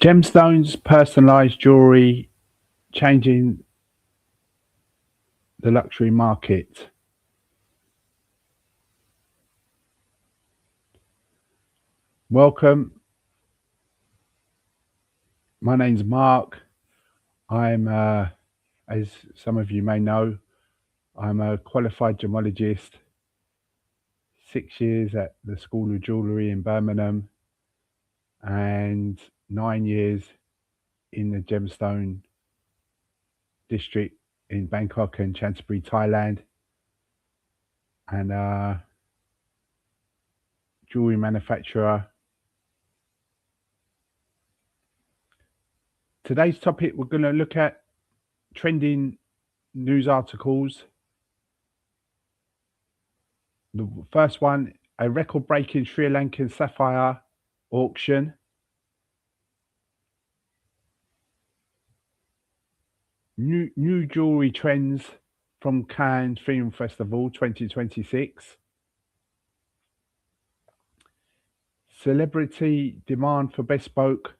Gemstones, personalised jewellery, changing the luxury market. Welcome. My name's Mark. I'm, as some of you may know, I'm a qualified gemologist, 6 years at the School of Jewellery in Birmingham and 9 years in the Gemstone district in Bangkok and Chancery, Thailand, and jewellery manufacturer. Today's topic, we're going to look at trending news articles. The first one, a record-breaking Sri Lankan sapphire auction. New jewellery trends from Cannes Film Festival 2026. Celebrity demand for bespoke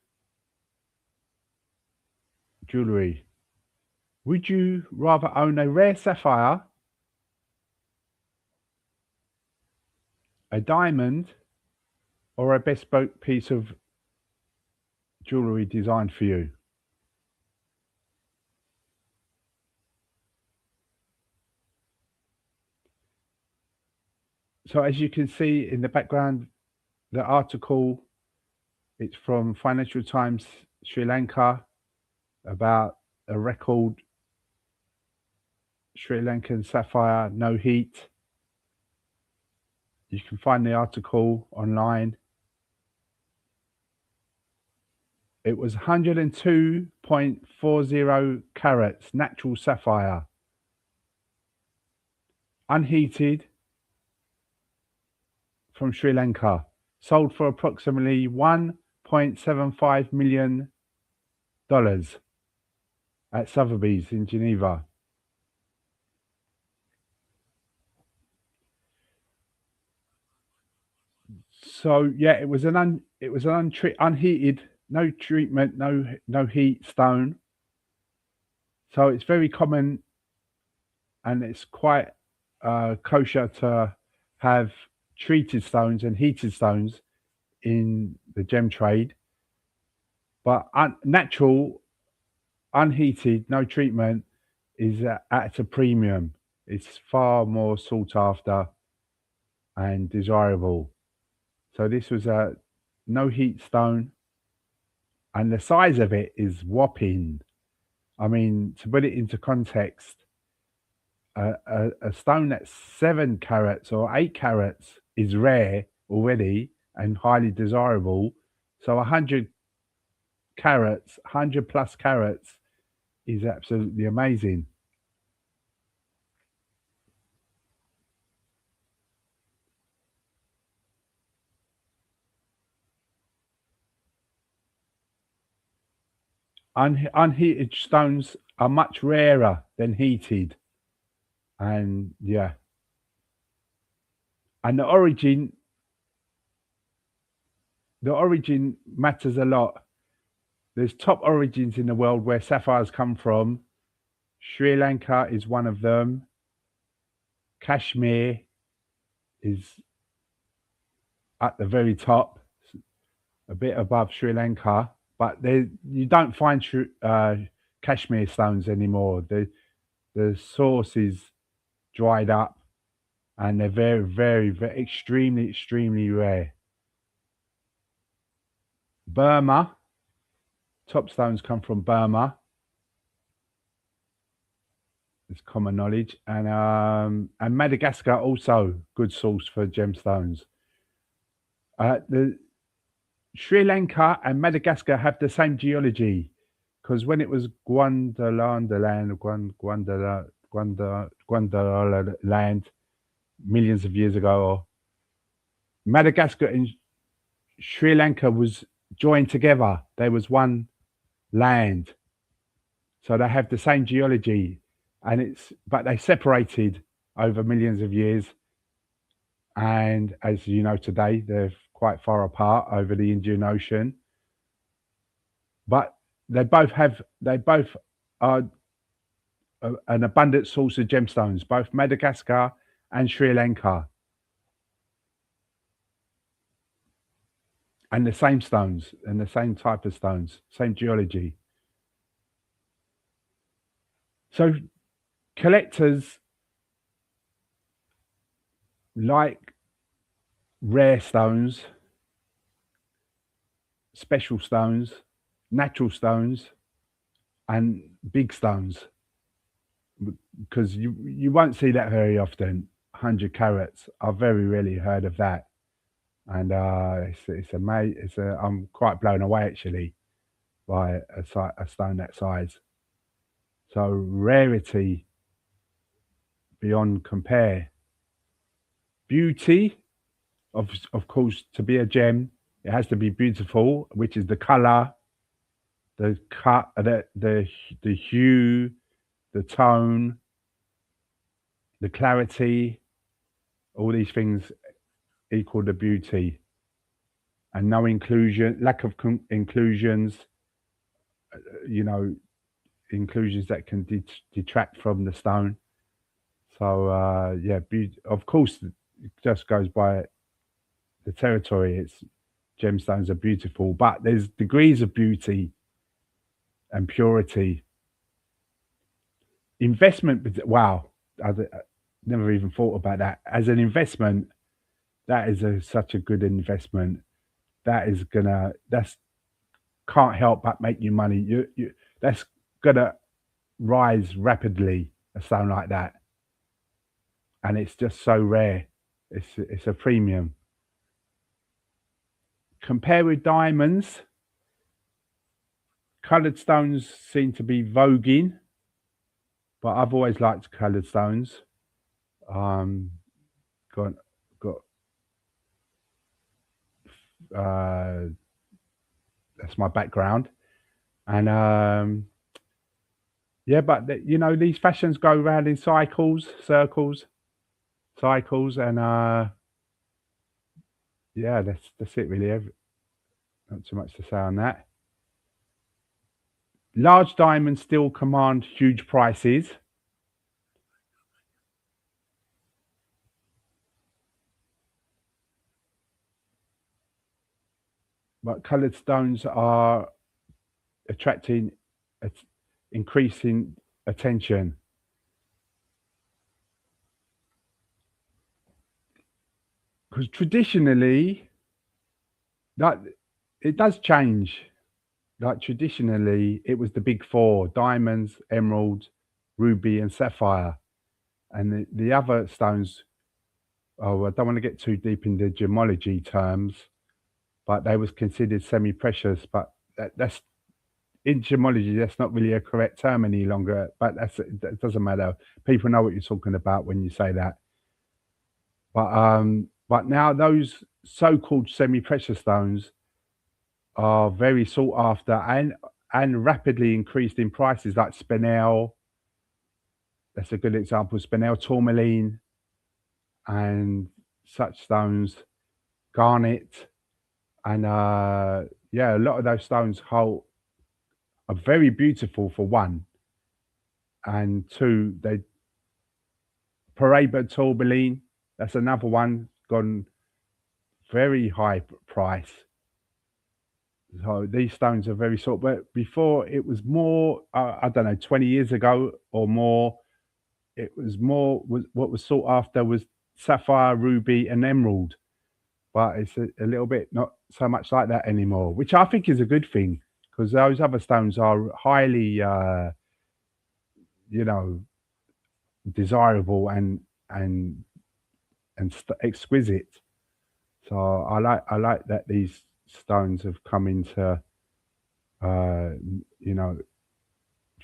jewellery. Would you rather own a rare sapphire, a diamond, or a bespoke piece of jewellery designed for you? So as you can see in the background, the article, it's from Financial Times Sri Lanka about a record Sri Lankan sapphire, no heat. You can find the article online. It was 102.40 carats natural sapphire, unheated, from Sri Lanka, sold for approximately $1.75 million at Sotheby's in Geneva. So yeah, it was an unheated, no treatment, no heat stone. So it's very common, and it's quite kosher to have treated stones and heated stones in the gem trade, but natural, unheated, no treatment is at a premium. It's far more sought after and desirable. So this was a no heat stone, and the size of it is whopping. I mean, to put it into context, a stone that's 7 carats or 8 carats is rare already and highly desirable. So 100 carats, 100 plus carats is absolutely amazing. Unheated stones are much rarer than heated. And yeah, and the origin matters a lot. There's top origins in the world where sapphires come from. Sri Lanka is one of them. Kashmir is at the very top, a bit above Sri Lanka, but you don't find Kashmir stones anymore. The source is dried up, and they're very extremely rare. Burma, top stones come from Burma. It's common knowledge, and Madagascar also good source for gemstones. The Sri Lanka and Madagascar have the same geology, because when it was Gondwana land millions of years ago, Madagascar and Sri Lanka was joined together. There was one land, so they have the same geology, but they separated over millions of years, and as you know today, they're quite far apart over the Indian Ocean. but they both are an abundant source of gemstones, both Madagascar and Sri Lanka, and the same stones and the same type of stones, same geology. So collectors like rare stones, special stones, natural stones, and big stones, because you won't see that very often. 100 carats. I've very rarely heard of that, and it's amazing. I'm quite blown away actually by a stone that size. So rarity beyond compare. Beauty, of course, to be a gem, it has to be beautiful, which is the color, the cut, the hue, the tone, the clarity. All these things equal the beauty, and no inclusion, lack of inclusions. You know, inclusions that can detract from the stone. So yeah, of course, it just goes by the territory. It's gemstones are beautiful, but there's degrees of beauty and purity. Investment, wow, I never even thought about that. As an investment, that is such a good investment. That's can't help but make you money. That's gonna rise rapidly. A stone like that, and it's just so rare. It's a premium. Compare with diamonds. Coloured stones seem to be voguing, but I've always liked coloured stones. Um, got got uh, that's my background, and yeah, but you know these fashions go round in cycles, circles, cycles, and yeah, that's it really. Not too much to say on that. Large diamonds still command huge prices, but coloured stones are attracting, at- increasing attention. Because traditionally, like it does change. Like traditionally, it was the big four: diamonds, emeralds, ruby, and sapphire. And the other stones, oh, I don't want to get too deep into gemology terms, but they was considered semi-precious. But that's in gemology, that's not really a correct term any longer. But that doesn't matter. People know what you're talking about when you say that. But now those so-called semi-precious stones are very sought after and rapidly increased in prices, like spinel. That's a good example. Spinel, tourmaline, and such stones, garnet, and yeah, a lot of those stones hold are very beautiful for one, and two, they Paraiba tourmaline. That's another one gone very high price. So these stones are very sought. But before it was more, I don't know, 20 years ago or more, it was more was what was sought after was sapphire, ruby, and emerald. But it's a little bit not so much like that anymore, which I think is a good thing because those other stones are highly, you know, desirable and exquisite. So I like that these stones have come into uh, you know,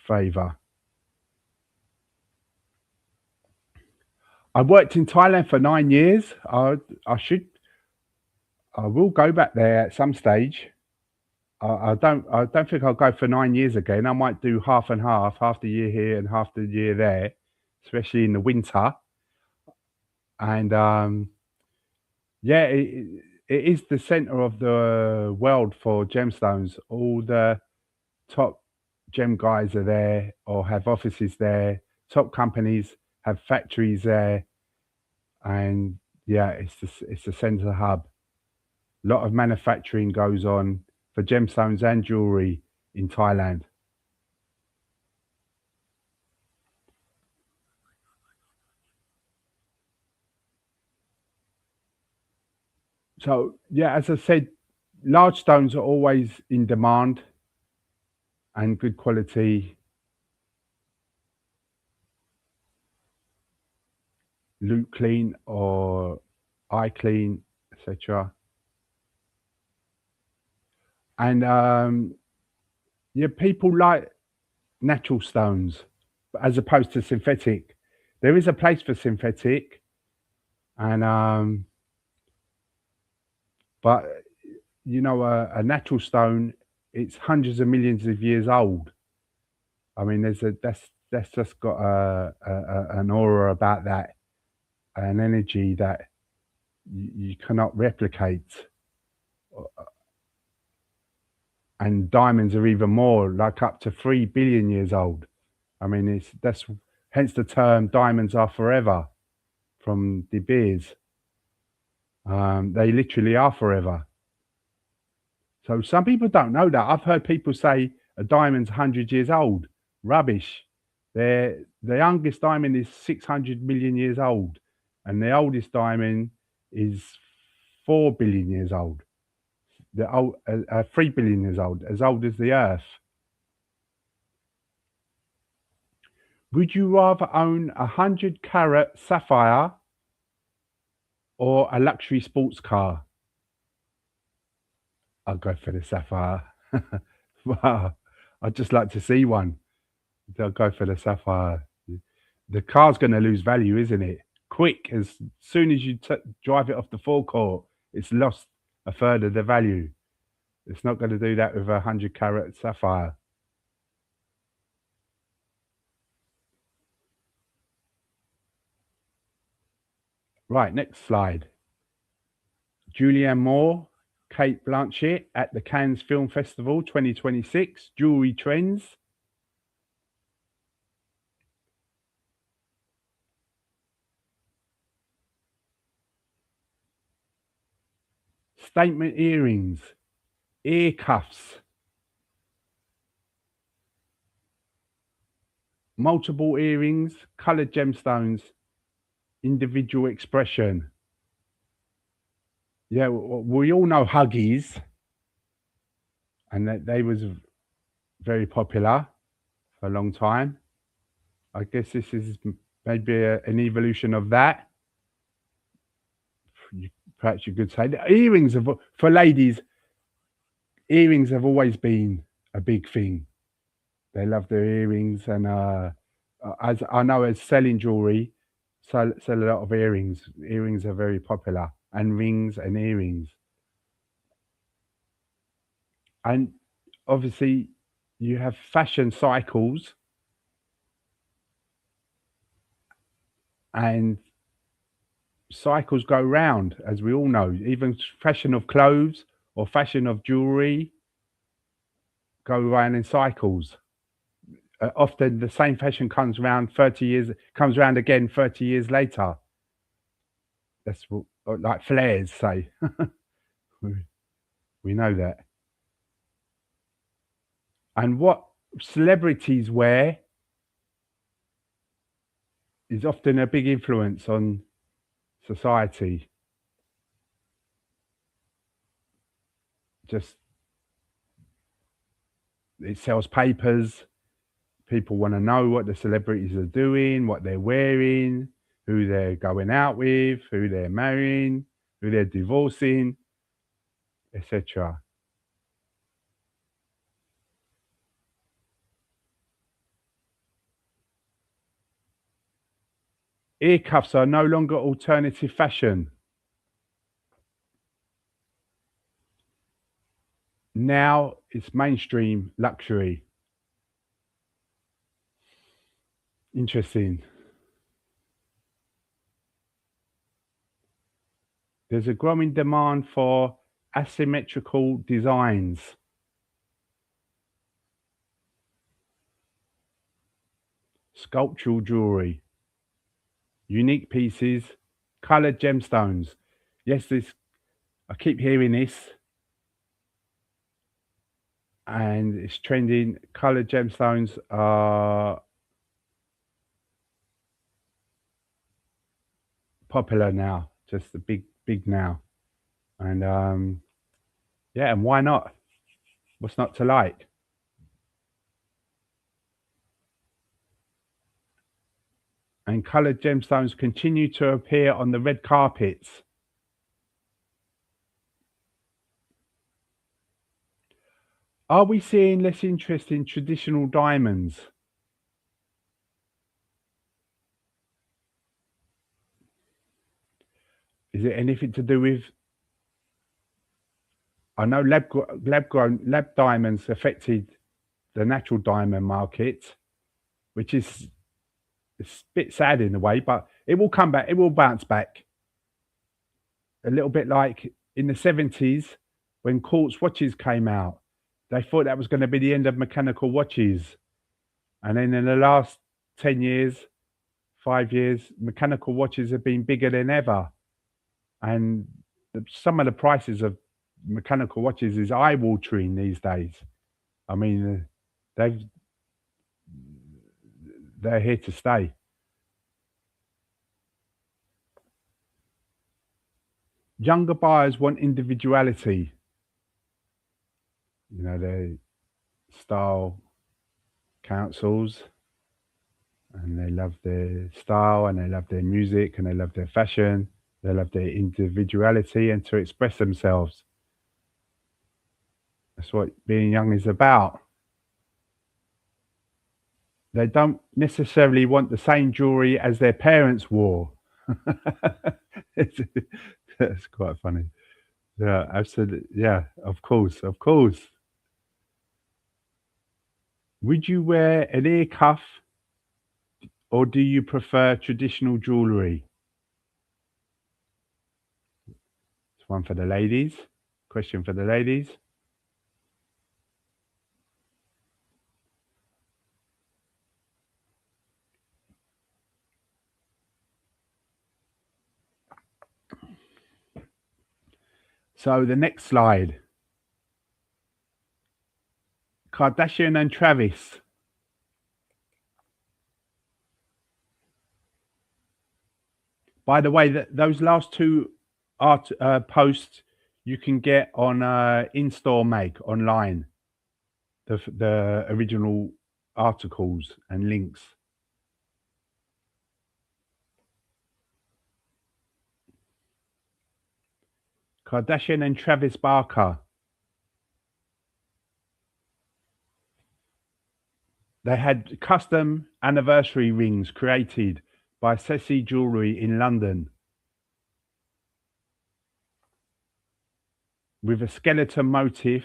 favor. I worked in Thailand for 9 years. I should I will go back there at some stage. I don't think I'll go for 9 years again. I might do half and half the year here and half the year there, especially in the winter. And yeah, it is the center of the world for gemstones. All the top gem guys are there or have offices there. Top companies have factories there, and yeah, it's the center hub. A lot of manufacturing goes on for gemstones and jewelry in Thailand. So yeah, as I said, large stones are always in demand and good quality, loop clean or eye clean, etc. And yeah, people like natural stones as opposed to synthetic. There is a place for synthetic, and but a natural stone, it's hundreds of millions of years old. I mean, that's just got an aura about that, an energy that you cannot replicate. And diamonds are even more, like up to 3 billion years old. I mean, it's that's hence the term "diamonds are forever" from De Beers. They literally are forever. So some people don't know that. I've heard people say a diamond's 100 years old. Rubbish. The youngest diamond is 600 million years old, and the oldest diamond is 4 billion years old. The 3 billion years old as the Earth. Would you rather own 100 carat sapphire or a luxury sports car? I'll go for the sapphire. Wow, I'd just like to see one. I'll go for the sapphire. The car's going to lose value, isn't it? Quick, as soon as you drive it off the forecourt, it's lost a third of the value. It's not going to do that with a 100 carat sapphire. Right, next slide. Julianne Moore, Kate Blanchett at the Cannes Film Festival 2026, Jewellery Trends. Statement earrings, ear cuffs, multiple earrings, coloured gemstones, individual expression. Yeah, we all know Huggies, and that they was very popular for a long time. I guess this is maybe an evolution of that. Perhaps you could say the earrings for ladies. Earrings have always been a big thing. They love their earrings, and as I know, as selling jewelry, sell a lot of earrings. Earrings are very popular, and rings and earrings. And obviously, you have fashion cycles, and cycles go round, as we all know. Even fashion of clothes or fashion of jewelry go round in cycles. Often the same fashion comes round again 30 years later. That's what, like flares say. we we know that. And what celebrities wear is often a big influence on society. Just it sells papers. People want to know what the celebrities are doing, what they're wearing, who they're going out with, who they're marrying, who they're divorcing, etc. Ear cuffs are no longer alternative fashion. Now it's mainstream luxury. Interesting. There's a growing demand for asymmetrical designs. sculptural jewellery, unique pieces, coloured gemstones. Yes, this I keep hearing this, and it's trending. Coloured gemstones are popular now, just a big now. And yeah, and why not? What's not to like? And coloured gemstones continue to appear on the red carpets. Are we seeing less interest in traditional diamonds? Is it anything to do with? I know lab diamonds affected the natural diamond market, which is it's a bit sad in a way, but it will come back. It will bounce back. A little bit like in the 70s when quartz watches came out. They thought that was going to be the end of mechanical watches. And then in the last 10 years, 5 years, mechanical watches have been bigger than ever. And some of the prices of mechanical watches is eye-watering these days. I mean, they've they're here to stay. Younger buyers want individuality. You know, their style councils, and they love their style, and they love their music, and they love their fashion. They love their individuality and to express themselves. That's what being young is about. They don't necessarily want the same jewelry as their parents wore. It's- That's quite funny. Yeah, absolutely. Yeah, of course, of course. Would you wear an ear cuff or do you prefer traditional jewellery? It's one for the ladies. Question for the ladies. So the next slide. Kardashian and Travis. By the way, those last two art posts you can get on in-store make online. The original articles and links. Kardashian and Travis Barker. They had custom anniversary rings created by Ceci Jewellery in London with a skeleton motif,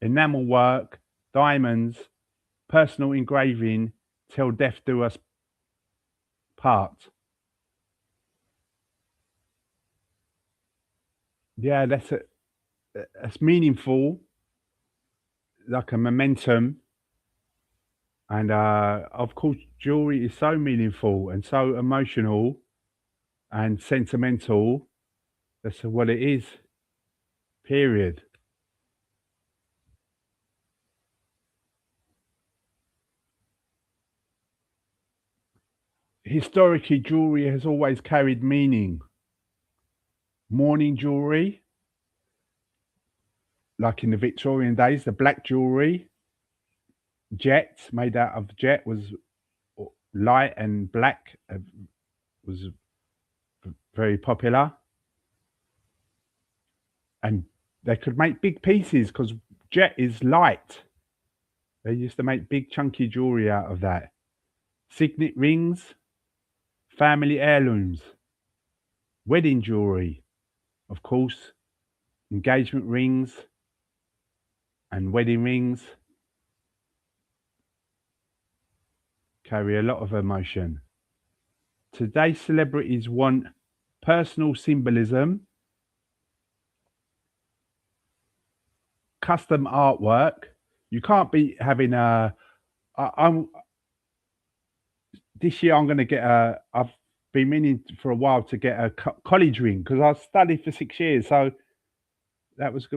enamel work, diamonds, personal engraving, till death do us part. Yeah, that's meaningful, like a momentum. And of course, jewelry is so meaningful and so emotional and sentimental. That's what it is. Period. Historically, jewelry has always carried meaning. Mourning jewelry, like in the Victorian days, the black jewelry, jet made out of jet was light and black, was very popular, and they could make big pieces because jet is light. They used to make big chunky jewelry out of that. Signet rings, family heirlooms, wedding jewelry, of course, engagement rings and wedding rings carry a lot of emotion. Today, celebrities want personal symbolism, custom artwork. You can't be having a. I'm this year I'm going to get a. I've been meaning for a while to get a college ring because I studied for 6 years, so that was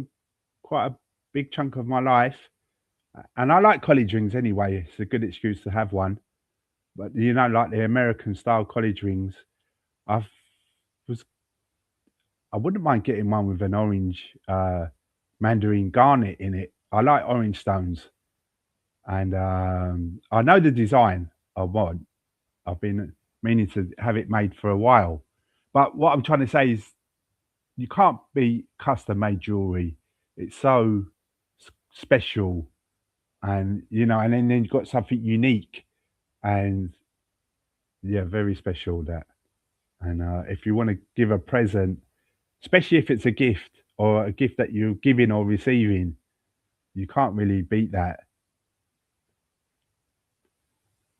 quite a big chunk of my life. And I like college rings anyway. It's a good excuse to have one. But like the American style college rings, I was I wouldn't mind getting one with an orange mandarin garnet in it. I like orange stones, and I know the design I want. I've been meaning to have it made for a while. But what I'm trying to say is you can't be custom made jewelry. It's so special, and and then you've got something unique and yeah, very special that. And if you want to give a present, especially if it's a gift or a gift that you're giving or receiving, you can't really beat that.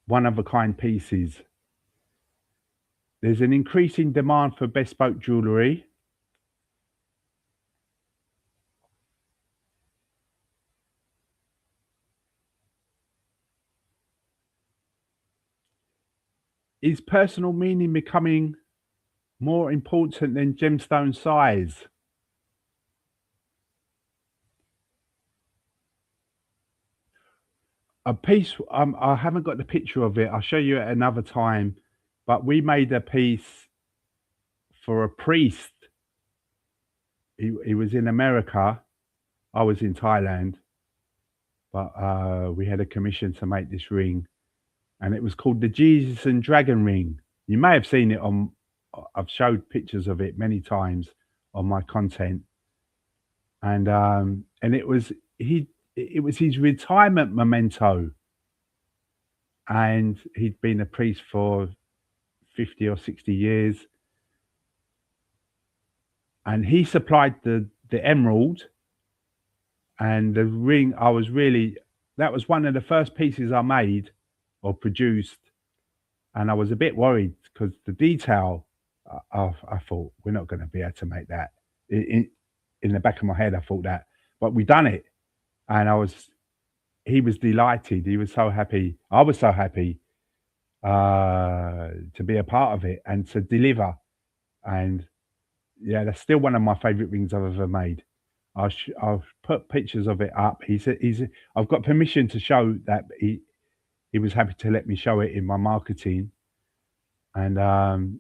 One of a kind pieces. There's an increasing demand for bespoke jewellery. Is personal meaning becoming more important than gemstone size? A piece, I haven't got the picture of it. I'll show you at another time. But we made a piece for a priest. He was in America. I was in Thailand. But we had a commission to make this ring, and it was called the Jesus and Dragon ring. You may have seen it on. I've showed pictures of it many times on my content, and it was his retirement memento, and he'd been a priest for 50 or 60 years, and he supplied the emerald and the ring. That was one of the first pieces I made or produced, and I was a bit worried because the detail. I thought we're not going to be able to make that. In the back of my head, I thought that, but we done it, and he was delighted. He was so happy. I was so happy to be a part of it and to deliver. And yeah, that's still one of my favorite rings I've ever made. I'll put pictures of it up. I've got permission to show that he was happy to let me show it in my marketing. And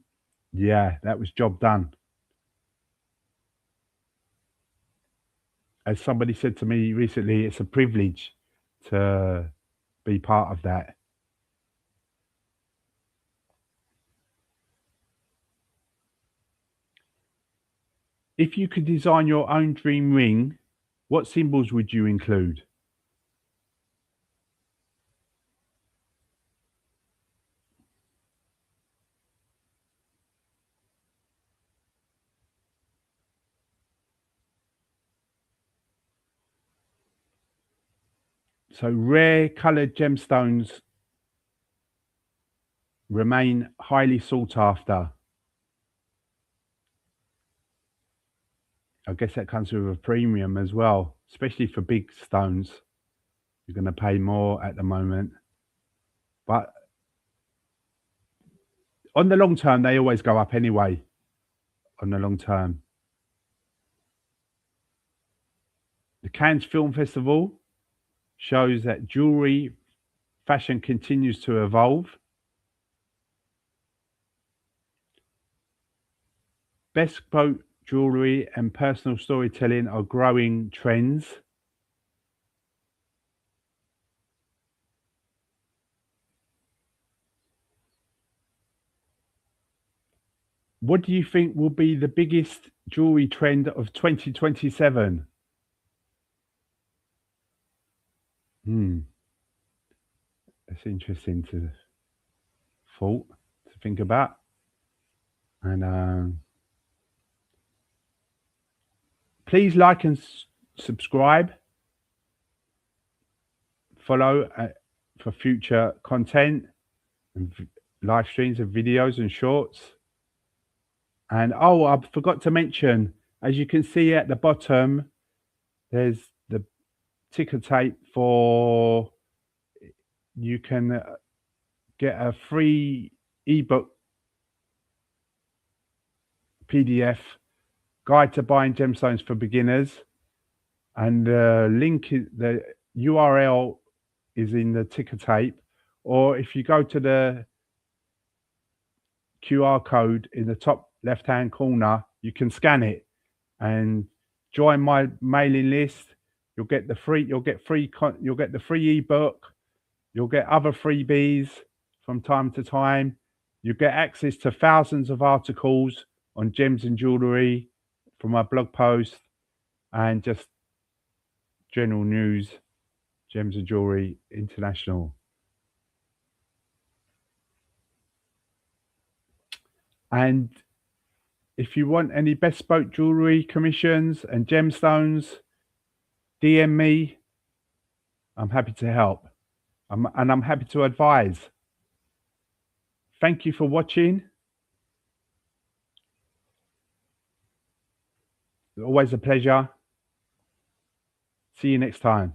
yeah, that was job done. As somebody said to me recently, it's a privilege to be part of that. If you could design your own dream ring, what symbols would you include? So rare coloured gemstones remain highly sought after. I guess that comes with a premium as well, especially for big stones. You're going to pay more at the moment. But on the long term, they always go up anyway. On the long term. The Cannes Film Festival shows that jewellery fashion continues to evolve. Bespoke jewellery and personal storytelling are growing trends. What do you think will be the biggest jewellery trend of 2027? That's interesting to think about. And please like and subscribe. Follow for future content and live streams of videos and shorts. And oh, I forgot to mention, as you can see at the bottom, there's the ticker tape for you can get a free ebook PDF, Guide to Buying Gemstones for Beginners. And the URL is in the ticker tape. Or if you go to the QR code in the top left-hand corner, you can scan it and join my mailing list. You'll get the free ebook. You'll get other freebies from time to time. You get access to thousands of articles on gems and jewellery from my blog post, and just general news, Gems and Jewellery International. And if you want any bespoke jewellery commissions and gemstones, DM me. I'm happy to help. And I'm happy to advise. Thank you for watching. Always a pleasure. See you next time.